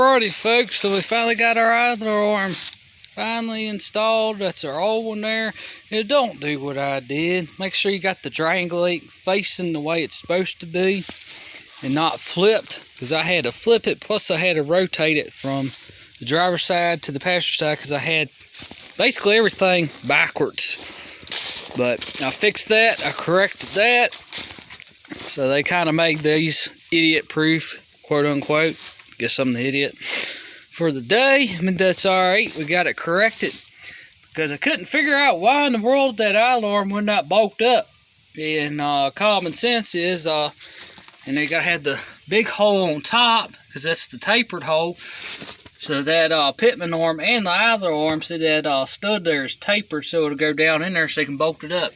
Alrighty folks, so we finally got our idler arm finally installed. That's our old one there. It don't do what I did. Make sure you got the triangle facing the way it's supposed to be and not flipped, because I had to flip it, plus I had to rotate it from the driver's side to the passenger side because I had basically everything backwards. But I fixed that, I corrected that. So they kind of made these idiot proof, quote unquote. Guess I'm the idiot for the day. I mean, that's alright. We got it corrected because I couldn't figure out why in the world that alarm would not bolt up. And common sense is, and they gotta have the big hole on top because that's the tapered hole. So that pitman arm and the idler arm, see that stud there is tapered so it'll go down in there so you can bolt it up.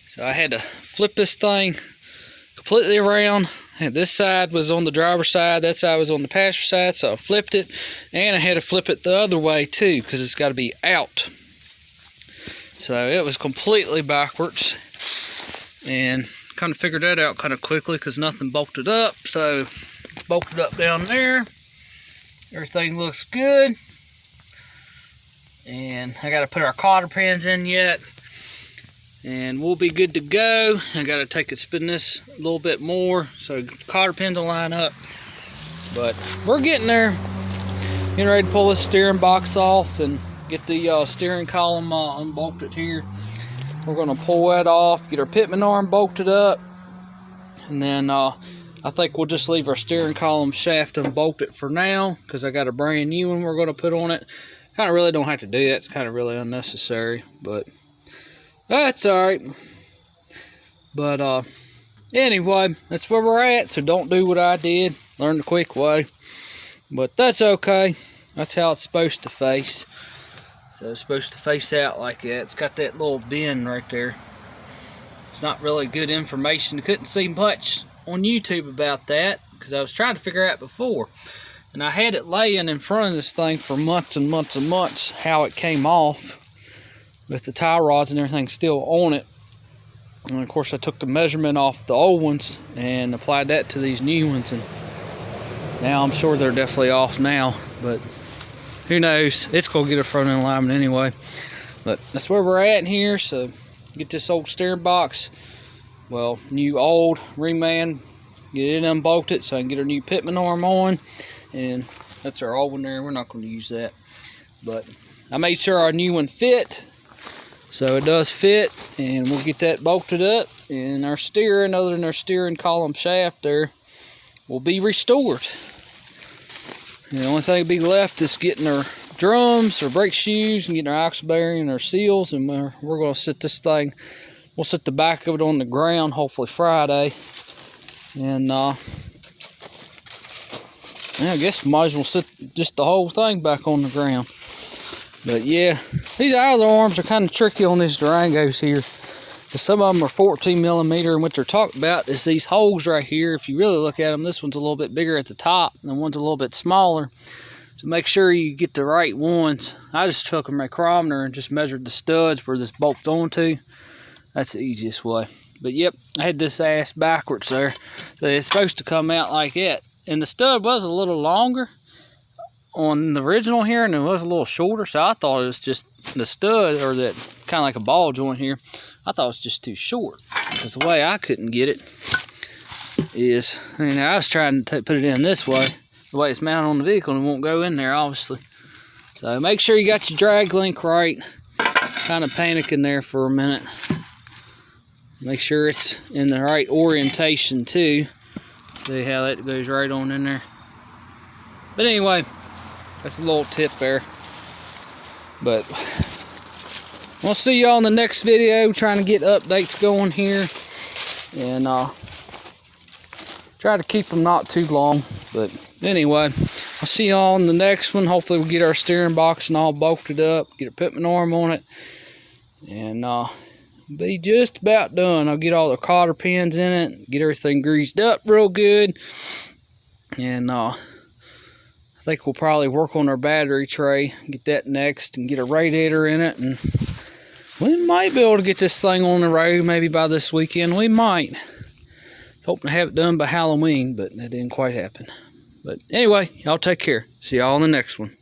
So I had to flip this thing completely around. And this side was on the driver's side, that side was on the passenger side, so I flipped it, and I had to flip it the other way too because it's got to be out. So it was completely backwards, and kind of figured that out kind of quickly because nothing bolted up. So bolted up down there, everything looks good, and I got to put our cotter pins in yet. And we'll be good to go. I gotta take it, spin this a little bit more so cotter pins will line up. But we're getting there. Getting ready to pull this steering box off and get the steering column unbolted here. We're gonna pull that off, get our pitman arm bolted up, and then I think we'll just leave our steering column shaft unbolted for now because I got a brand new one we're gonna put on it. Kind of really don't have to do that. It's kind of really unnecessary, but that's alright. But anyway, that's where we're at. So don't do what I did. Learn the quick way. But that's okay. That's how it's supposed to face. So it's supposed to face out like that. It's got that little bend right there. It's not really good information. I couldn't see much on YouTube about that because I was trying to figure out before. And I had it laying in front of this thing for months and months and months how it came off, with the tie rods and everything still on it. And of course I took the measurement off the old ones and applied that to these new ones, and now I'm sure they're definitely off now, but who knows, it's gonna get a front end alignment anyway. But that's where we're at here. So get this old steering box, well, new old reman, get it unbolted so I can get our new pitman arm on. And that's our old one there, we're not going to use that, but I made sure our new one fit. So it does fit, and we'll get that bolted up, and our steering, other than our steering column shaft there, will be restored. And the only thing to be left is getting our drums, our brake shoes, and getting our axle bearing and our seals, and we're going to sit this thing, we'll sit the back of it on the ground hopefully Friday. And I guess we might as well sit just the whole thing back on the ground. But yeah, these idler arms are kind of tricky on these Durangos here, because some of them are 14 millimeter, and what they're talking about is these holes right here. If you really look at them, this one's a little bit bigger at the top, and the one's a little bit smaller. So make sure you get the right ones. I just took a micrometer and just measured the studs where this bolts onto. That's the easiest way. But yep, I had this ass backwards there. So it's supposed to come out like that. And the stud was a little longer on the original here, and it was a little shorter, so I thought it was just the stud, or that kind of like a ball joint here, I thought it was just too short, because the way I couldn't get it is, I was trying to put it in this way, the way it's mounted on the vehicle, and it won't go in there obviously. So make sure you got your drag link right. Kind of panicking there for a minute. Make sure it's in the right orientation too. See how that goes right on in there. But anyway, that's a little tip there. But we'll see y'all in the next video, trying to get updates going here, and try to keep them not too long. But anyway, I'll see y'all in the next one. Hopefully we'll get our steering box and all bolted up, get a pitman arm on it, and be just about done. I'll get all the cotter pins in it, get everything greased up real good, and I think we'll probably work on our battery tray, get that next, and get a radiator in it, and we might be able to get this thing on the road maybe by this weekend. We might. Hoping to have it done by Halloween, but that didn't quite happen. But anyway, y'all take care. See y'all in the next one.